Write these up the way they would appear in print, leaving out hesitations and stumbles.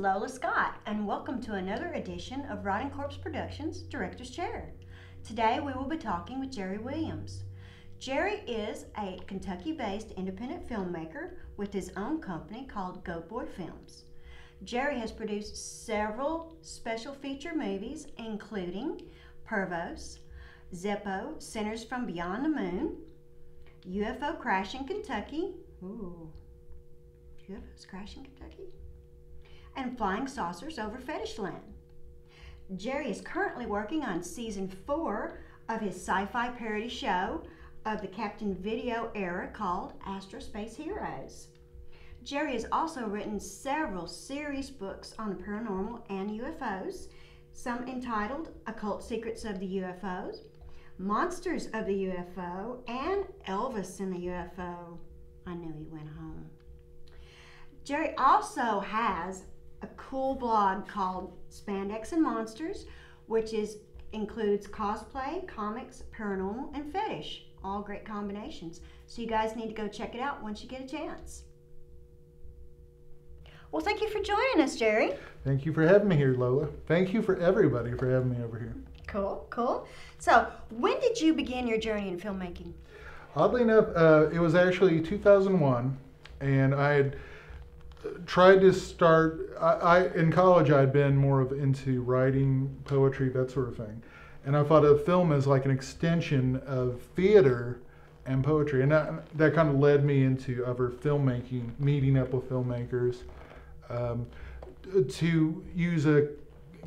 Lola Scott, and welcome to another edition of Writing Corpse Productions Director's Chair. Today we will be talking with Jerry Williams. Jerry is a Kentucky-based independent filmmaker with his own company called Go Boy Films. Jerry has produced several special feature movies, including Pervos, Zeppo, Sinners from Beyond the Moon, UFO Crash in Kentucky, UFOs Crash in Kentucky, and Flying Saucers over Fetishland. Jerry is currently working on season 4 of his sci-fi parody show of the Captain Video era called Astrospace Heroes. Jerry has also written several serious books on the paranormal and UFOs, some entitled Occult Secrets of the UFOs, Monsters of the UFO, and Elvis in the UFO. I knew he went home. Jerry also has a cool blog called Spandex and Monsters, which includes cosplay, comics, paranormal, and fetish. All great combinations. So you guys need to go check it out once you get a chance. Well, thank you for joining us, Jerry. Thank you for having me here, Lola. Thank you for everybody for having me over here. Cool, cool. So, when did you begin your journey in filmmaking? Oddly enough, it was actually 2001, and I had tried to start, in college I had been more of into writing, poetry, that sort of thing. And I thought of film as like an extension of theater and poetry. And that kind of led me into other filmmaking, meeting up with filmmakers, to use a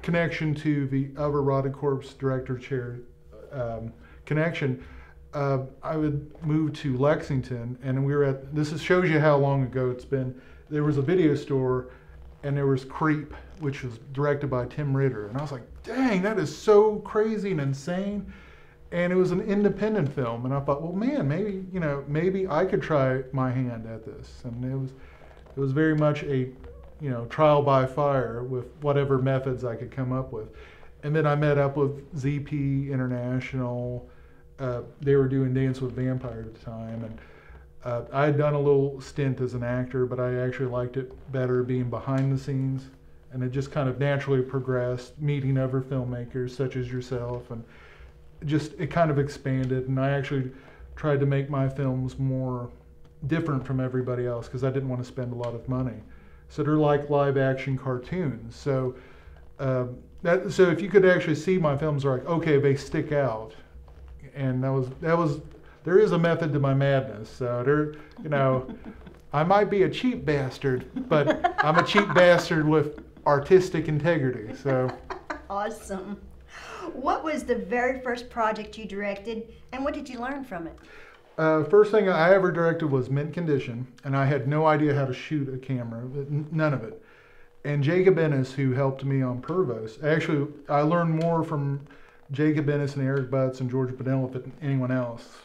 connection to the other Writing Corpse Director Chair connection. I would move to Lexington, and we were at, shows you how long ago it's been. There was a video store, and there was Creep, which was directed by Tim Ritter. And I was like, dang, that is so crazy and insane. And it was an independent film. And I thought, well, man, maybe I could try my hand at this. And it was very much a, trial by fire with whatever methods I could come up with. And then I met up with ZP International. They were doing Dance with Vampires at the time. And I had done a little stint as an actor, but I actually liked it better being behind the scenes. And it just kind of naturally progressed, meeting other filmmakers such as yourself, and it kind of expanded. And I actually tried to make my films more different from everybody else because I didn't want to spend a lot of money. So they're like live action cartoons. So so if you could actually see my films, are like, okay, they stick out. And there is a method to my madness. So I might be a cheap bastard, but I'm a cheap bastard with artistic integrity. So Awesome. What was the very first project you directed, and what did you learn from it? First thing I ever directed was Mint Condition, and I had no idea how to shoot a camera, none of it. And Jacob Ennis, who helped me on Pervos, actually I learned more from Jacob Ennis and Eric Butts and George Benelli than anyone else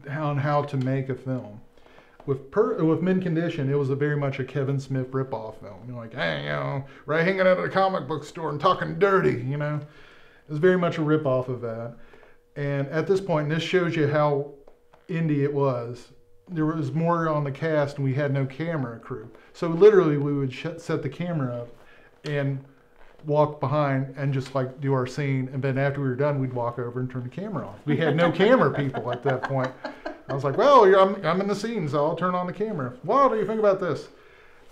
on how to make a film. With Mint Condition, it was very much a Kevin Smith ripoff film. Like, hey, right, hanging out at a comic book store and talking dirty, It was very much a ripoff of that. And at this point, and this shows you how indie it was, there was more on the cast and we had no camera crew. So literally we would set the camera up and walk behind and just like do our scene, and then after we were done we'd walk over and turn the camera off. We had no camera people at that point. I was like, well, I'm in the scene, so I'll turn on the camera. What do you think about this?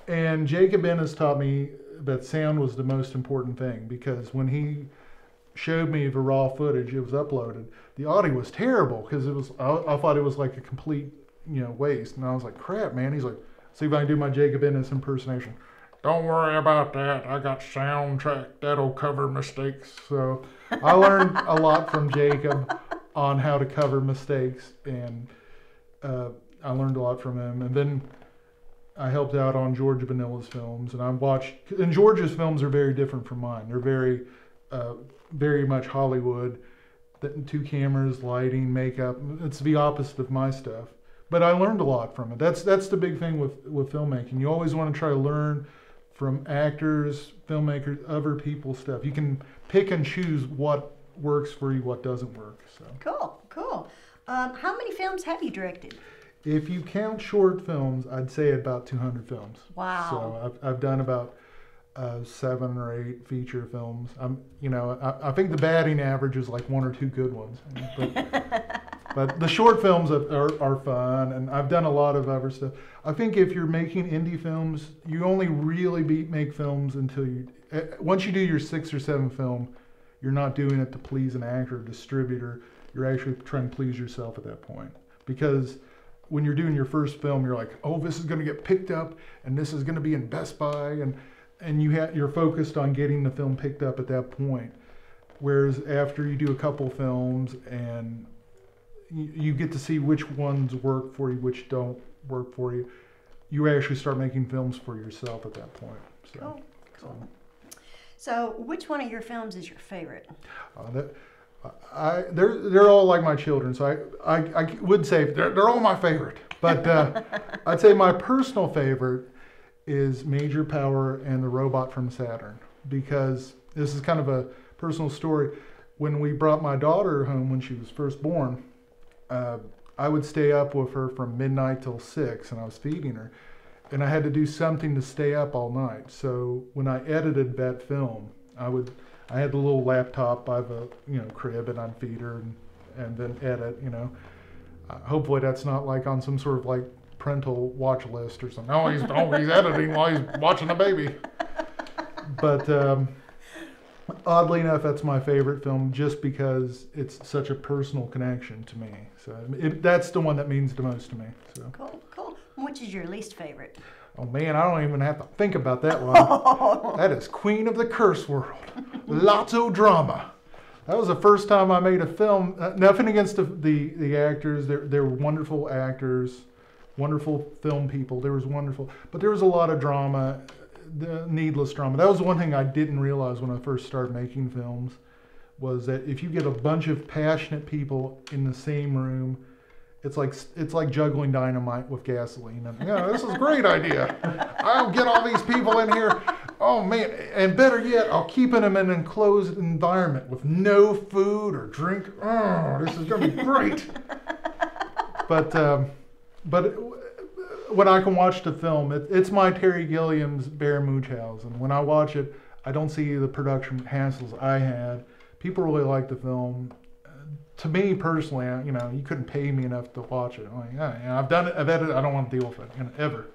And Jacob Ennis taught me that sound was the most important thing, because when he showed me the raw footage, it was uploaded, the audio was terrible because I thought it was like a complete waste. And I was like, crap, man. He's like, see if I can do my Jacob Ennis impersonation. Don't worry about that. I got soundtrack. That'll cover mistakes. So I learned a lot from Jacob on how to cover mistakes, and I learned a lot from him. And then I helped out on George Benilli's films, and George's films are very different from mine. They're very much Hollywood, 2 cameras, lighting, makeup. It's the opposite of my stuff. But I learned a lot from it. That's the big thing with filmmaking. You always want to try to learn from actors, filmmakers, other people's stuff. You can pick and choose what works for you, what doesn't work. So Cool. How many films have you directed? If you count short films, I'd say about 200 films. Wow. So I've done about 7 or 8 feature films. I think the batting average is like 1 or 2 good ones. But the short films are fun, and I've done a lot of other stuff. I think if you're making indie films, you only really make films until once you do your 6 or 7 film, you're not doing it to please an actor or distributor. You're actually trying to please yourself at that point. Because when you're doing your first film, you're like, oh, this is going to get picked up, and this is going to be in Best Buy, and you're focused on getting the film picked up at that point. Whereas after you do a couple films and you get to see which ones work for you, which don't work for you, you actually start making films for yourself at that point. So, cool. So which one of your films is your favorite? They're all like my children, so I would say they're all my favorite. But I'd say my personal favorite is Major Power and the Robot from Saturn, because this is kind of a personal story. When we brought my daughter home when she was first born, I would stay up with her from midnight till 6, and I was feeding her, and I had to do something to stay up all night. So when I edited that film, I had the little laptop by the crib, and I'd feed her and then edit. Hopefully that's not like on some sort of like parental watch list or something. Oh, he's editing while he's watching a baby. But oddly enough, that's my favorite film just because it's such a personal connection to me. So that's the one that means the most to me. So. Cool. Which is your least favorite? Oh man, I don't even have to think about that one. That is Queen of the Curse World. Lots of drama. That was the first time I made a film. Nothing against the actors. They're wonderful actors, wonderful film people. But there was a lot of drama, needless drama. That was one thing I didn't realize when I first started making films, was that if you get a bunch of passionate people in the same room, it's like juggling dynamite with gasoline. And, this is a great idea. I'll get all these people in here. Oh man, and better yet, I'll keep them in an enclosed environment with no food or drink. Oh, this is gonna be great. But when I can watch the film, it's my Terry Gilliam's Bear Munchausen. And when I watch it, I don't see the production hassles I had. People really like the film. To me personally, you couldn't pay me enough to watch it. I'm like, I've done it, I've edited it, I don't want to deal with it, ever.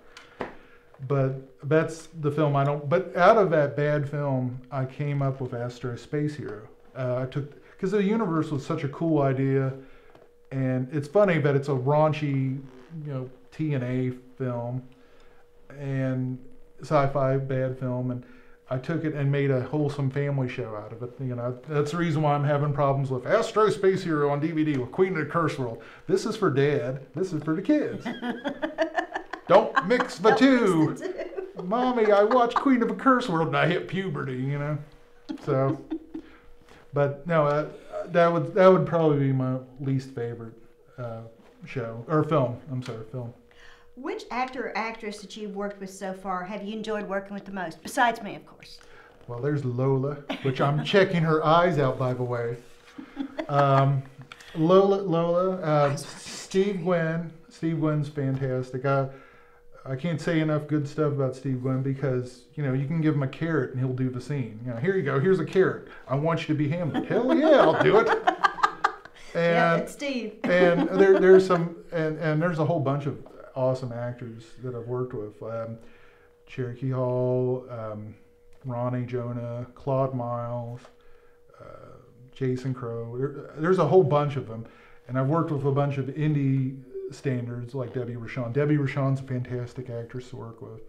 But that's the film I don't. But out of that bad film, I came up with Astro Space Hero. Because the universe was such a cool idea, and it's funny, but it's a raunchy, TNA film and sci-fi bad film, and I took it and made a wholesome family show out of it. That's the reason why I'm having problems with Astro Space Hero on DVD with Queen of the Curse World. This is for Dad. This is for the kids. Don't mix the two. Mommy, I watched Queen of the Curse World and I hit puberty. So, but no, that would probably be my least favorite show or film. I'm sorry, film. Which actor or actress that you've worked with so far have you enjoyed working with the most? Besides me, of course. Well, there's Lola, which I'm checking her eyes out, by the way. Lola, Steve Gwynn. Steve Gwynn's fantastic. I can't say enough good stuff about Steve Gwynn because, you can give him a carrot and he'll do the scene. Here you go, here's a carrot. I want you to be Hamlet. Hell yeah, I'll do it. And, yeah, it's Steve. And there's some, and there's a whole bunch of awesome actors that I've worked with. Cherokee Hall, Ronnie Jonah, Claude Miles, Jason Crow. There's a whole bunch of them. And I've worked with a bunch of indie standards like Debbie Rochon. Debbie Rochon's a fantastic actress to work with.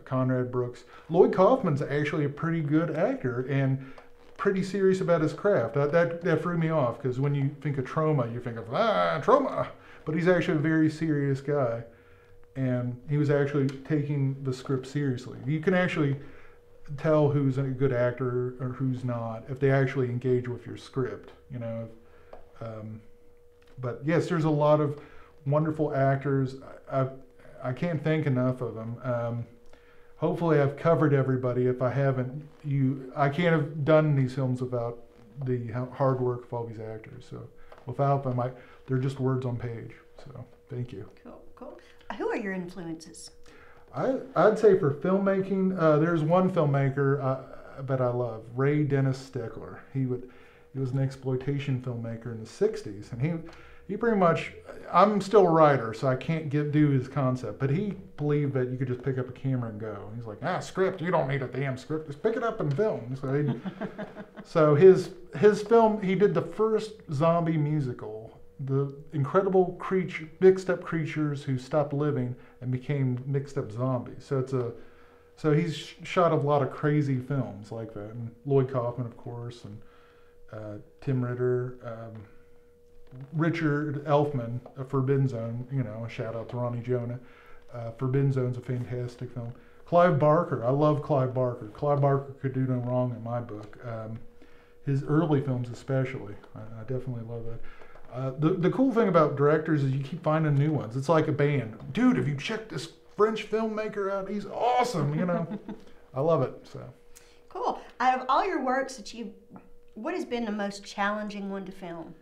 Conrad Brooks. Lloyd Kaufman's actually a pretty good actor and pretty serious about his craft. That threw me off because when you think of Troma, you think of, Troma. But he's actually a very serious guy. And he was actually taking the script seriously. You can actually tell who's a good actor or who's not if they actually engage with your script, But yes, there's a lot of wonderful actors. I can't thank enough of them. Hopefully I've covered everybody. If I haven't, I can't have done these films without the hard work of all these actors. So without them, they're just words on page. So thank you. Cool. Who are your influences? I'd say for filmmaking, there's one filmmaker that I love, Ray Dennis Steckler. He was an exploitation filmmaker in the '60s, and he pretty much. I'm still a writer, so I can't do his concept, but he believed that you could just pick up a camera and go. He's like, script, you don't need a damn script, just pick it up and film. So his film, he did the first zombie musical, the incredible mixed up creatures who stopped living and became mixed up zombies. So he's shot a lot of crazy films like that, and Lloyd Kaufman, of course, and Tim Ritter. Richard Elfman, A Forbidden Zone, a shout out to Ronnie Jonah. Forbidden Zone's a fantastic film. Clive Barker, I love Clive Barker. Clive Barker could do no wrong in my book. His early films especially, I definitely love that. The cool thing about directors is you keep finding new ones. It's like a band. Dude, have you checked this French filmmaker out? He's awesome, I love it. So cool. Out of all your works what has been the most challenging one to film?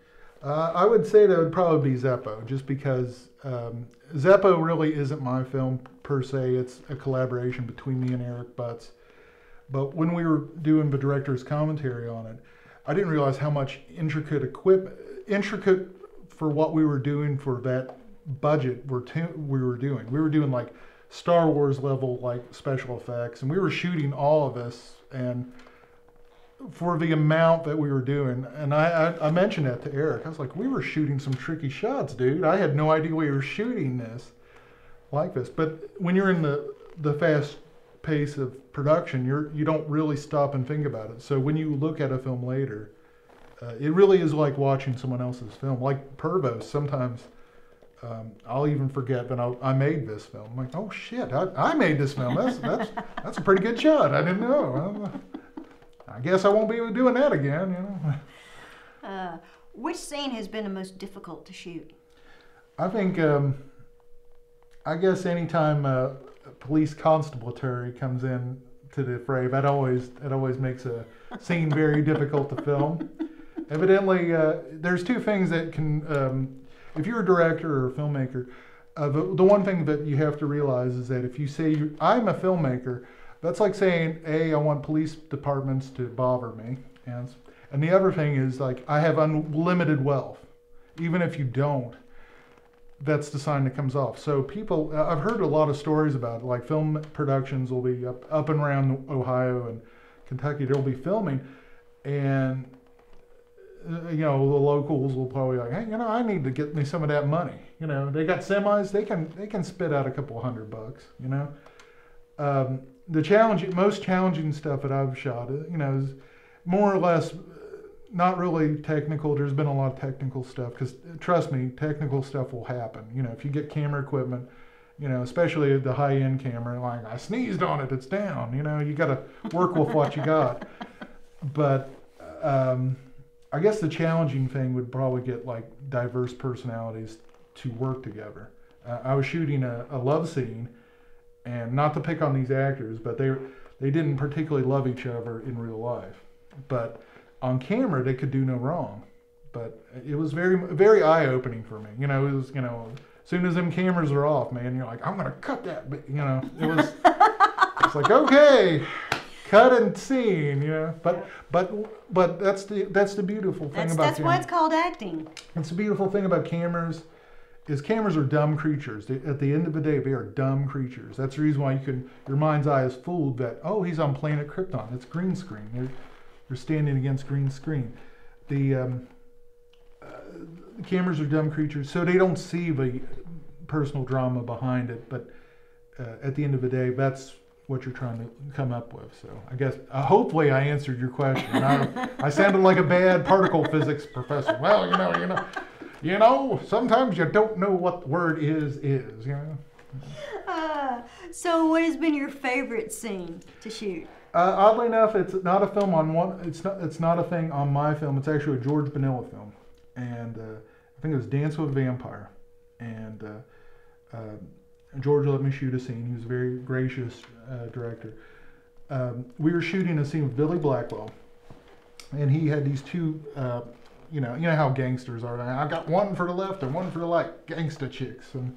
I would say that would probably be Zeppo, just because Zeppo really isn't my film per se. It's a collaboration between me and Eric Butts. But when we were doing the director's commentary on it, I didn't realize how much intricate for what we were doing for that budget we were doing. We were doing like Star Wars level like special effects, and we were shooting all of this, and for the amount that we were doing, and I mentioned that to Eric. I was like, we were shooting some tricky shots, dude. I had no idea we were shooting this like this. But when you're in the fast pace of production, you don't really stop and think about it. So when you look at a film later, it really is like watching someone else's film. Like Pervos, sometimes I'll even forget that I made this film. I'm like, oh shit, I made this film. That's a pretty good shot. I didn't know. I guess I won't be doing that again, Which scene has been the most difficult to shoot? I think, I guess anytime a police constabulary comes in to the fray, that always makes a scene very difficult to film. Evidently, there's two things that can, if you're a director or a filmmaker, the one thing that you have to realize is that if you say, I'm a filmmaker, that's like saying, I want police departments to bother me. And the other thing is, like, I have unlimited wealth. Even if you don't, that's the sign that comes off. So people, I've heard a lot of stories about it, like film productions will be up and around Ohio and Kentucky, they'll be filming, and the locals will probably be like, hey, I need to get me some of that money. They got semis, they can spit out a couple $100, The most challenging stuff that I've shot, is more or less not really technical. There's been a lot of technical stuff because, trust me, technical stuff will happen. If you get camera equipment, especially the high-end camera, like I sneezed on it, it's down. You got to work with what you got. But I guess the challenging thing would probably get like diverse personalities to work together. I was shooting a love scene. And not to pick on these actors, but they didn't particularly love each other in real life. But on camera, they could do no wrong. But it was very, very eye-opening for me. It was, as soon as them cameras are off, man, you're like, I'm gonna cut that. It was, it's like, okay, cut and scene. But that's the beautiful thing about that's why it's called acting. It's the beautiful thing about cameras. Cameras are dumb creatures. At the end of the day, they are dumb creatures. That's the reason why your mind's eye is fooled that, he's on planet Krypton. It's green screen. You're standing against green screen. The cameras are dumb creatures, so they don't see the personal drama behind it. But at the end of the day, that's what you're trying to come up with. So I guess, hopefully I answered your question. I sounded like a bad particle physics professor. Well, sometimes you don't know what the word is. So what has been your favorite scene to shoot? Oddly enough, it's not a film on one. It's not a thing on my film. It's actually a George Benilla film, and I think it was Dance with a Vampire. And George let me shoot a scene. He was a very gracious director. We were shooting a scene with Billy Blackwell, and he had these two. You know how gangsters are. I got one for the left and one for the right, gangsta chicks. And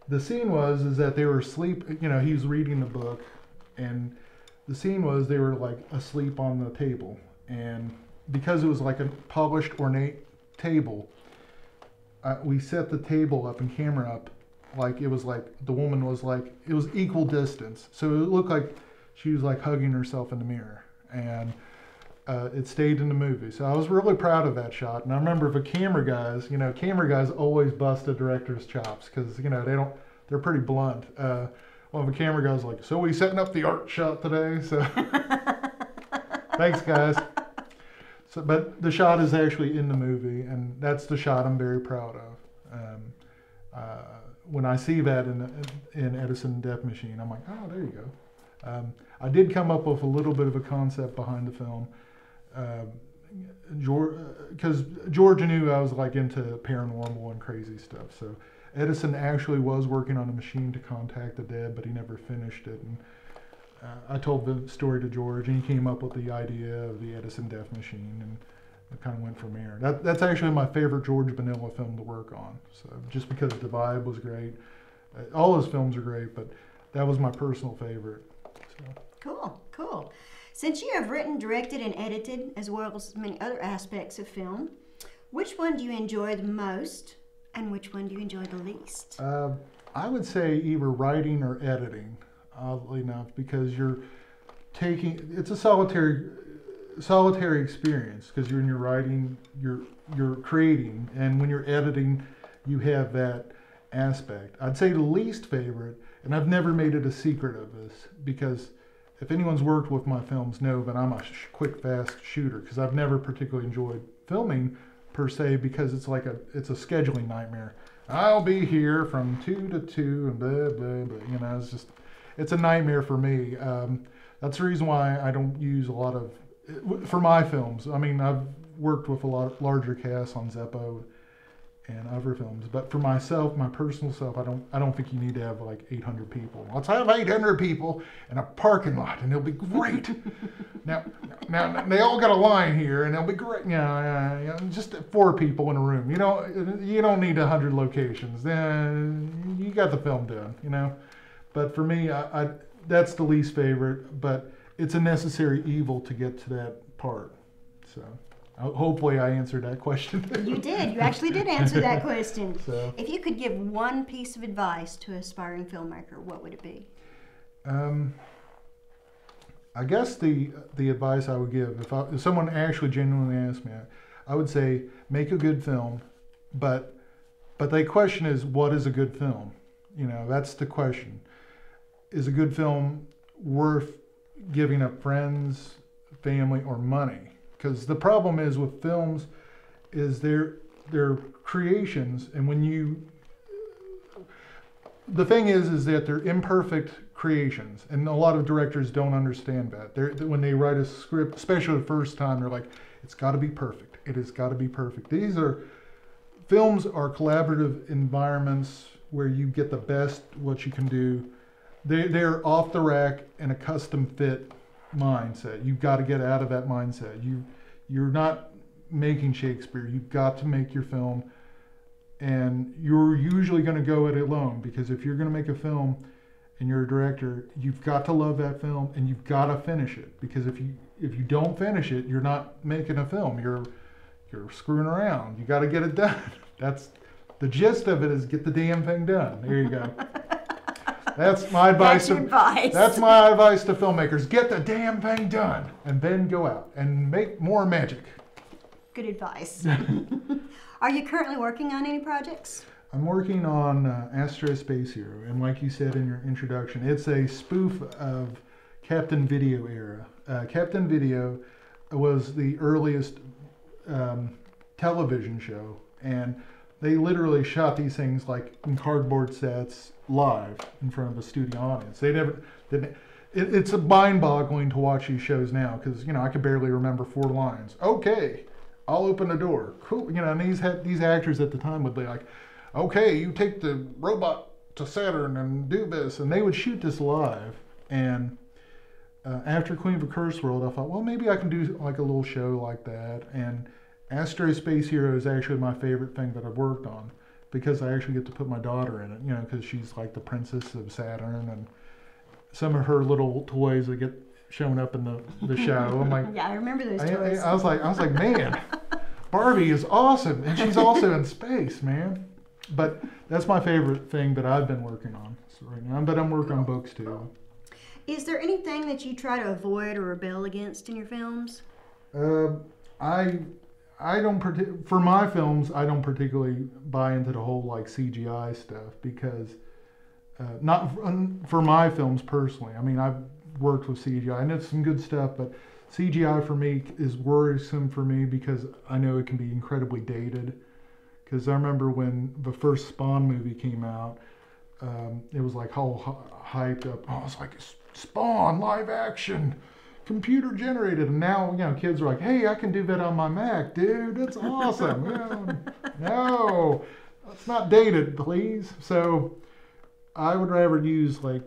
the scene is that they were asleep. You know, he was reading the book, and the scene was they were like asleep on the table, and because it was like a polished, ornate table, we set the table up and camera up like it was like the woman was like it was equal distance, so it looked like she was like hugging herself in the mirror, and it stayed in the movie. So I was really proud of that shot. And I remember the camera guys always bust the director's chops because they're pretty blunt. One of the camera guys was like, so we setting up the art shot today? So thanks guys. So, but the shot is actually in the movie, and that's the shot I'm very proud of. When I see that in Edison Death Machine, I'm like, oh, there you go. I did come up with a little bit of a concept behind the film. Because Georgia knew I was like into paranormal and crazy stuff. So Edison actually was working on a machine to contact the dead, but he never finished it. And I told the story to George, and he came up with the idea of the Edison Death Machine, and it kind of went from there. That's actually my favorite George Vanilla film to work on. So just because the vibe was great, all his films are great, but that was my personal favorite. So. Cool. Since you have written, directed, and edited, as well as many other aspects of film, which one do you enjoy the most, and which one do you enjoy the least? I would say either writing or editing, oddly enough, because it's a solitary experience, because when you're writing, you're creating, and when you're editing, you have that aspect. I'd say the least favorite, and I've never made it a secret of this, because if anyone's worked with my films know that I'm a quick, fast shooter, because I've never particularly enjoyed filming per se, because it's a scheduling nightmare. I'll be here from 2 to 2 and blah, blah, blah. It's a nightmare for me. That's the reason why I don't use a lot of, for my films. I mean, I've worked with a lot larger casts on Zeppo and other films, but for myself, my personal self, I don't think you need to have like 800 people. Let's have 800 people in a parking lot, and it'll be great. now they all got a line here, and they'll be great. Just 4 people in a room. You don't need 100 locations. Then you got the film done. But for me, that's the least favorite. But it's a necessary evil to get to that part. So. Hopefully I answered that question. You did. You actually did answer that question. So, if you could give one piece of advice to an aspiring filmmaker, what would it be? I guess the advice I would give, if someone actually genuinely asked me, I would say make a good film, but the question is, what is a good film? That's the question. Is a good film worth giving up friends, family, or money? Because the problem is with films is they're creations, and the thing is that they're imperfect creations, and a lot of directors don't understand that. When they write a script, especially the first time, they're like, it's got to be perfect. It has got to be perfect. Films are collaborative environments where you get the best what you can do. They're off the rack and a custom fit mindset. You've got to get out of that mindset. You're not making Shakespeare. You've got to make your film, and you're usually going to go it alone, because if you're going to make a film and you're a director, you've got to love that film, and you've got to finish it, because if you don't finish it, you're not making a film. You're screwing around. You got to get it done. That's the gist of it, is get the damn thing done. There you go. That's my advice. That's my advice to filmmakers. Get the damn thing done, and then go out and make more magic. Good advice. Are you currently working on any projects? I'm working on Astro Space Hero, and like you said in your introduction, it's a spoof of Captain Video era. Captain Video was the earliest television show, and they literally shot these things like in cardboard sets live in front of a studio audience. It's mind-boggling to watch these shows now, because I could barely remember 4 lines. Okay, I'll open the door. Cool. And these actors at the time would be like, okay, you take the robot to Saturn and do this, and they would shoot this live. And after Queen of a Curse World, I thought, well, maybe I can do like a little show like that. And Astro Space Hero is actually my favorite thing that I've worked on, because I actually get to put my daughter in it, you know, because she's like the princess of Saturn, and some of her little toys that get shown up in the show. I'm like, yeah, I remember those toys. I was like, man, Barbie is awesome, and she's also in space, man. But that's my favorite thing that I've been working on right now. But I'm working on books too. Is there anything that you try to avoid or rebel against in your films? I don't for my films, I don't particularly buy into the whole like CGI stuff, because not for my films personally. I mean, I've worked with CGI and it's some good stuff, but CGI for me is worrisome for me because I know it can be incredibly dated. Because I remember when the first Spawn movie came out, it was like all hyped up. Oh, it's like Spawn live action, computer generated, and now, you know, kids are like, hey, I can do that on my Mac, dude. That's awesome. No, it's not dated, please. So I would rather use like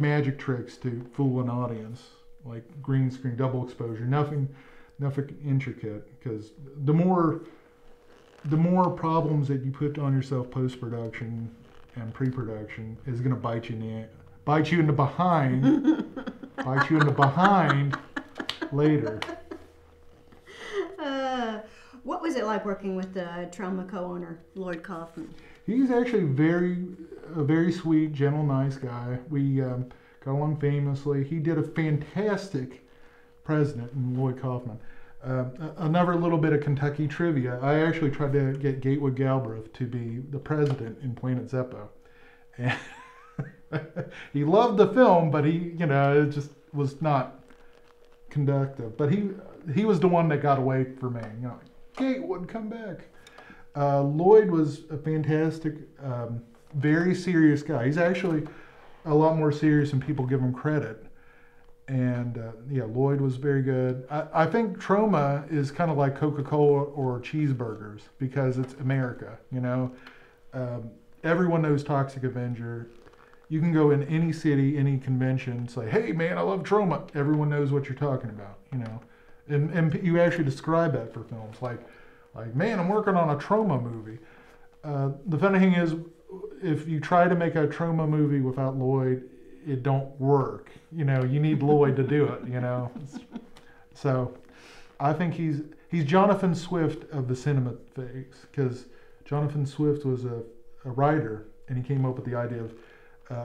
magic tricks to fool an audience, like green screen, double exposure, nothing intricate, because the more problems that you put on yourself post-production and pre-production is going to bite you in the behind later. What was it like working with the Troma co-owner, Lloyd Kaufman? He's actually a very sweet, gentle, nice guy. We got along famously. He did a fantastic president in Lloyd Kaufman. Another little bit of Kentucky trivia. I actually tried to get Gatewood Galbraith to be the president in Planet Zeppo. And he loved the film, but it just was not conductive. But he was the one that got away from me. You know, Gatewood, come back. Lloyd was a fantastic, very serious guy. He's actually a lot more serious than people give him credit. And Lloyd was very good. I think Troma is kind of like Coca-Cola or cheeseburgers, because it's America, you know. Everyone knows Toxic Avenger. You can go in any city, any convention, say, hey man, I love Troma. Everyone knows what you're talking about, you know. And you actually describe that for films, like man, I'm working on a Troma movie. The funny thing is, if you try to make a Troma movie without Lloyd, it don't work. You know, you need Lloyd to do it, you know. So I think he's Jonathan Swift of the cinema phase, because Jonathan Swift was a writer, and he came up with the idea of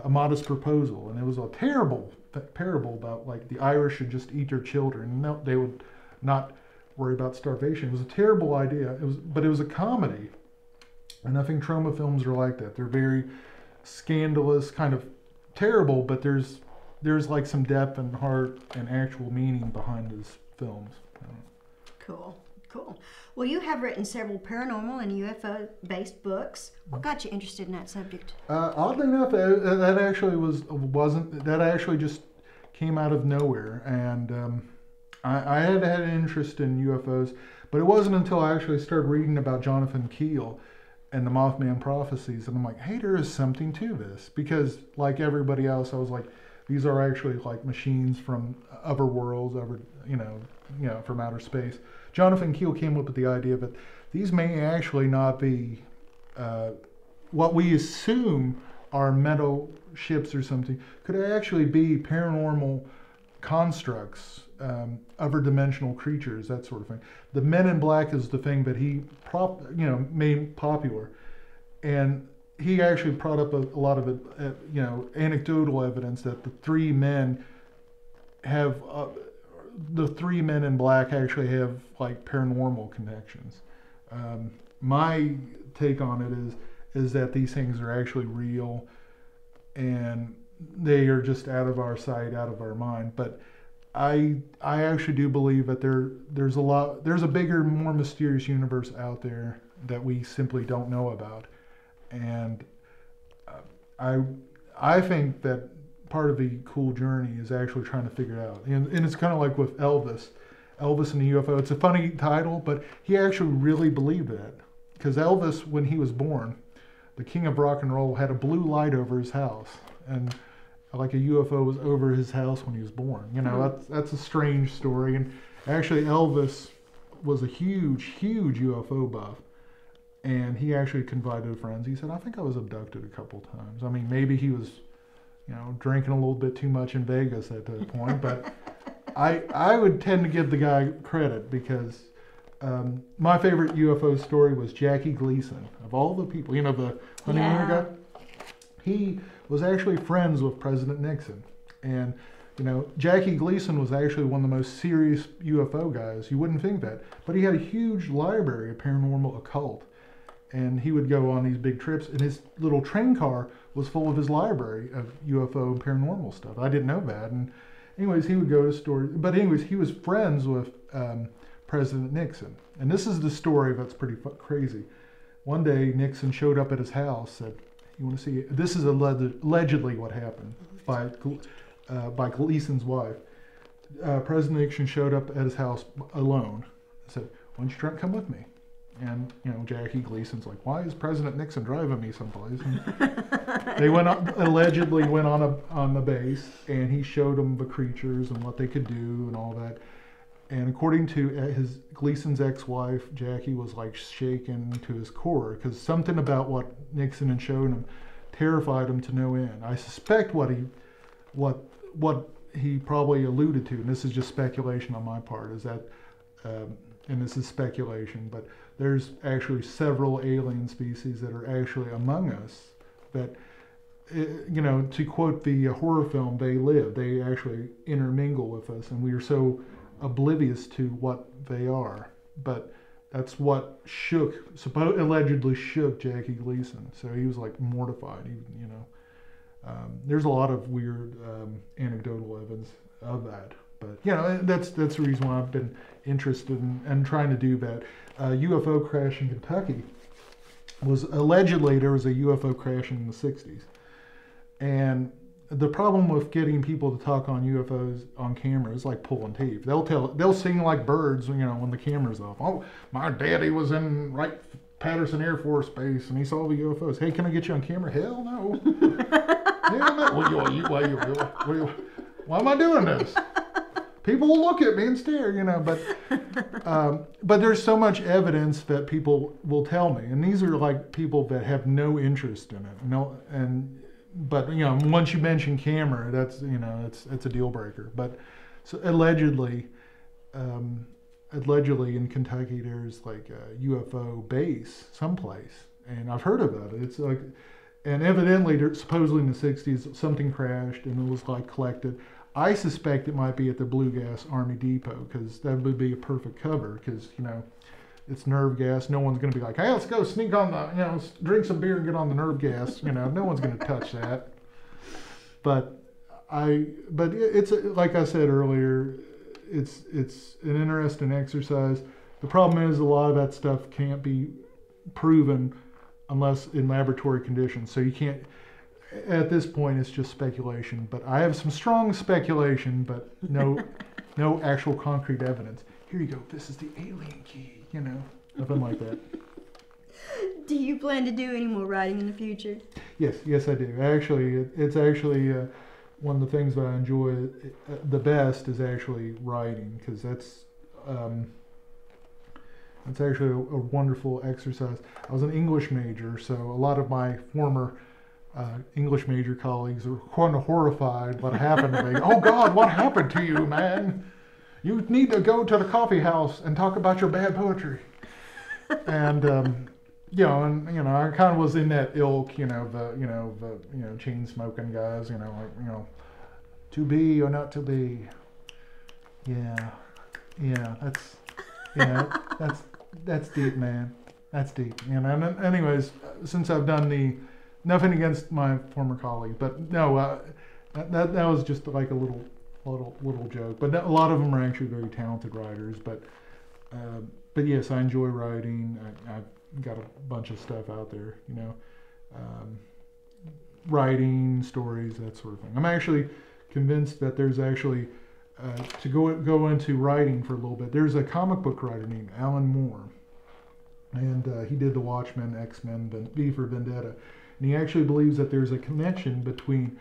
A Modest Proposal, and it was a terrible parable about like the Irish should just eat their children, and they would not worry about starvation. It was a terrible idea. But it was a comedy, and I think Troma films are like that. They're very scandalous, kind of terrible, but there's like some depth and heart and actual meaning behind his films. Cool. Well, you have written several paranormal and UFO-based books. What got you interested in that subject? Oddly enough, that actually just came out of nowhere, and I had an interest in UFOs, but it wasn't until I actually started reading about Jonathan Keel and the Mothman prophecies, and I'm like, hey, there is something to this, because like everybody else, I was like, these are actually like machines from other worlds, from outer space. Jonathan Keel came up with the idea that these may actually not be what we assume are metal ships or something, could actually be paranormal constructs, other dimensional creatures, that sort of thing. The Men in Black is the thing that he made popular, and he actually brought up a lot of anecdotal evidence that the three men in black actually have like paranormal connections. My take on it is that these things are actually real, and they are just out of our sight, out of our mind. But I actually do believe that there's a bigger, more mysterious universe out there that we simply don't know about, and I think that part of the cool journey is actually trying to figure it out. And it's kind of like with Elvis and the UFO. It's a funny title, but he actually really believed that, because Elvis, when he was born, the king of rock and roll, had a blue light over his house, and like a UFO was over his house when he was born. You know, that's a strange story. And actually Elvis was a huge UFO buff, And he actually confided to friends. He said, I think I was abducted a couple times. I mean, maybe he was, drinking a little bit too much in Vegas at that point. But I would tend to give the guy credit because my favorite UFO story was Jackie Gleason. Of all the people, the honeymooner guy? He was actually friends with President Nixon. And, Jackie Gleason was actually one of the most serious UFO guys. You wouldn't think that. But he had a huge library of paranormal occult. And he would go on these big trips, and his little train car was full of his library of UFO and paranormal stuff. I didn't know that. And anyways, he would go to stories. But anyways, he was friends with President Nixon. And this is the story that's pretty crazy. One day, Nixon showed up at his house, said, you want to see it? This is allegedly what happened by Gleason's wife. President Nixon showed up at his house alone and said, why don't you come with me? And, Jackie Gleason's like, why is President Nixon driving me someplace? And they allegedly went on the base, and he showed them the creatures and what they could do and all that. And according to Gleason's ex-wife, Jackie was like shaken to his core because something about what Nixon had shown him terrified him to no end. I suspect what he probably alluded to, and this is just speculation on my part, is that, and this is speculation, but there's actually several alien species that are actually among us that, to quote the horror film, they actually intermingle with us, and we are so oblivious to what they are. But that's what allegedly shook Jackie Gleason. So he was like mortified. There's a lot of weird anecdotal evidence of that. But that's the reason why I've been interested in trying to do that. UFO crash in Kentucky was allegedly there was a UFO crash in the 60s, and the problem with getting people to talk on UFOs on camera is like pulling teeth. They'll sing like birds, when the camera's off. Oh, my daddy was in Wright-Patterson Air Force Base and he saw the UFOs. Hey, can I get you on camera? Hell no. Hell no. Why am I doing this? People will look at me and stare, but there's so much evidence that people will tell me, and these are like people that have no interest in it. But once you mention camera, that's it's a deal breaker. But so allegedly in Kentucky, there's like a UFO base someplace, and I've heard about it. It's like, and evidently, supposedly in the 60s, something crashed and it was like collected. I suspect it might be at the Blue Gas Army Depot because that would be a perfect cover because it's nerve gas. No one's going to be like, hey, let's go sneak on the, drink some beer and get on the nerve gas. No one's going to touch that. But it's like I said earlier, it's an interesting exercise. The problem is a lot of that stuff can't be proven unless in laboratory conditions. So you can't, at this point, it's just speculation. But I have some strong speculation, but no actual concrete evidence. Here you go. This is the alien key. Nothing like that. Do you plan to do any more writing in the future? Yes, I do. Actually, it's actually one of the things that I enjoy the best is actually writing because that's actually a wonderful exercise. I was an English major, so a lot of my former English major colleagues are kind of horrified what happened to me. Oh God, what happened to you, man? You need to go to the coffee house and talk about your bad poetry. And I kind of was in that ilk, the chain smoking guys, to be or not to be. That's deep, man. That's deep. And anyways, since I've done nothing against my former colleague, but no, that was just like a little joke. But a lot of them are actually very talented writers. But yes, I enjoy writing. I've got a bunch of stuff out there, writing stories, that sort of thing. I'm actually convinced that there's actually to go into writing for a little bit. There's a comic book writer named Alan Moore, and he did The Watchmen, X-Men, V for Vendetta, and he actually believes that there's a connection between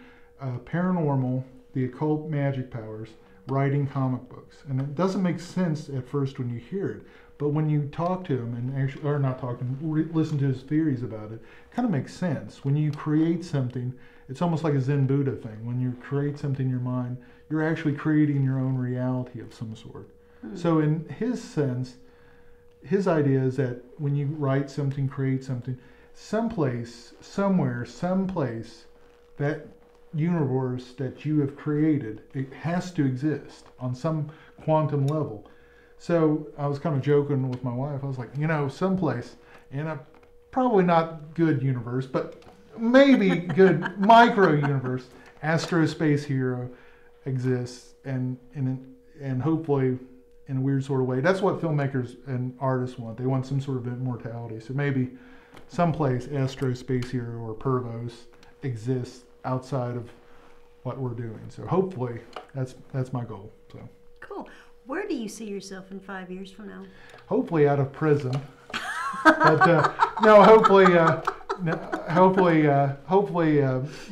paranormal, the occult magic powers, writing comic books. And it doesn't make sense at first when you hear it, But when you talk to him and actually, or not talk to him, listen to his theories about it, it kind of makes sense. When you create something, it's almost like a Zen Buddha thing. When you create something in your mind, you're actually creating your own reality of some sort. So in his sense, his idea is that when you write something, create something, someplace, somewhere, someplace, that universe that you have created, it has to exist on some quantum level. So I was kind of joking with my wife. I was like, you know, someplace in a probably not good universe, but maybe good micro universe, Astro Space Hero exists, and hopefully in a weird sort of way. That's what filmmakers and artists want. They want some sort of immortality. So maybe someplace Astro Space Hero or Pervos exists outside of what we're doing. So hopefully that's my goal. So Cool. Where do you see yourself in 5 years from now? hopefully out of prison. But no, hopefully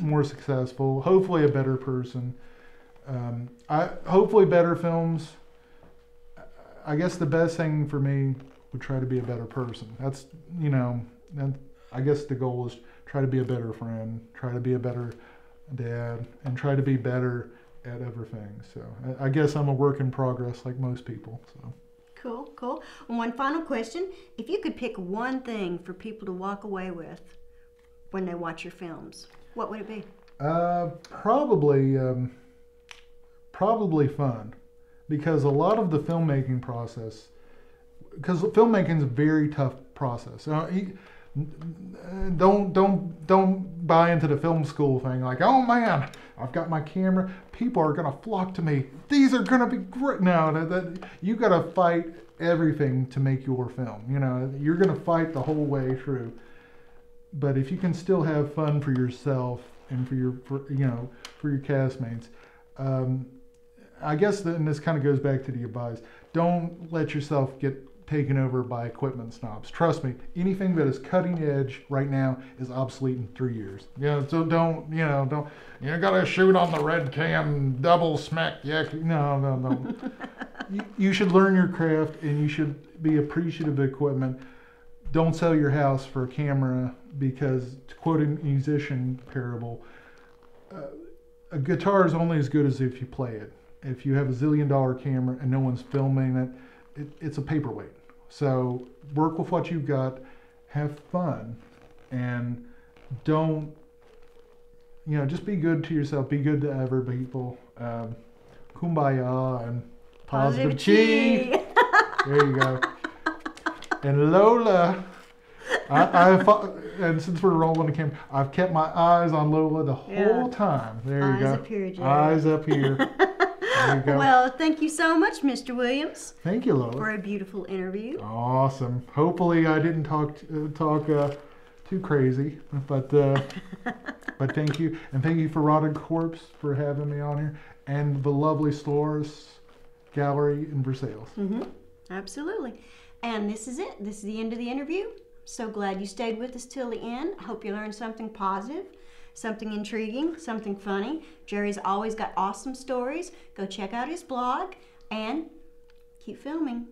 more successful. Hopefully a better person. Hopefully better films. I guess the best thing for me would try to be a better person. That's, you know, I guess the goal is try to be a better friend, try to be a better dad, and try to be better at everything. So I guess I'm a work in progress like most people. So. Cool, cool. One final question. If you could pick one thing for people to walk away with when they watch your films, what would it be? Probably fun. Because a lot of the filmmaking process, because filmmaking is a very tough process. Don't buy into the film school thing. Like, oh man, I've got my camera. People are gonna flock to me. These are gonna be great. No, you gotta fight everything to make your film. You know, you're gonna fight the whole way through. But if you can still have fun for yourself and for your castmates. I guess and this kind of goes back to the advice. Don't let yourself get taken over by equipment snobs. Trust me, anything that is cutting edge right now is obsolete in 3 years. So don't you gotta shoot on the red cam, double smack. Yeah, no. You should learn your craft and you should be appreciative of equipment. Don't sell your house for a camera because, to quote a musician parable, a guitar is only as good as if you play it. If you have a $1 zillion camera and no one's filming it, it's a paperweight. So work with what you've got, have fun, and don't, just be good to yourself, be good to other people. Kumbaya and positive chi. There you go. And Lola, and since we're rolling the camera, I've kept my eyes on Lola the whole time. There you go. Eyes up here, Jerry. Eyes up here. There you go. Well, thank you so much, Mr. Williams. Thank you, Lola. For a beautiful interview. Awesome. Hopefully I didn't talk too crazy, but thank you. And thank you for Rotted Corpse for having me on here, and the lovely Stores Gallery in Versailles. Absolutely. And this is it. This is the end of the interview. So glad you stayed with us till the end. Hope you learned something positive, something intriguing, something funny. Jerry's always got awesome stories. Go check out his blog and keep filming.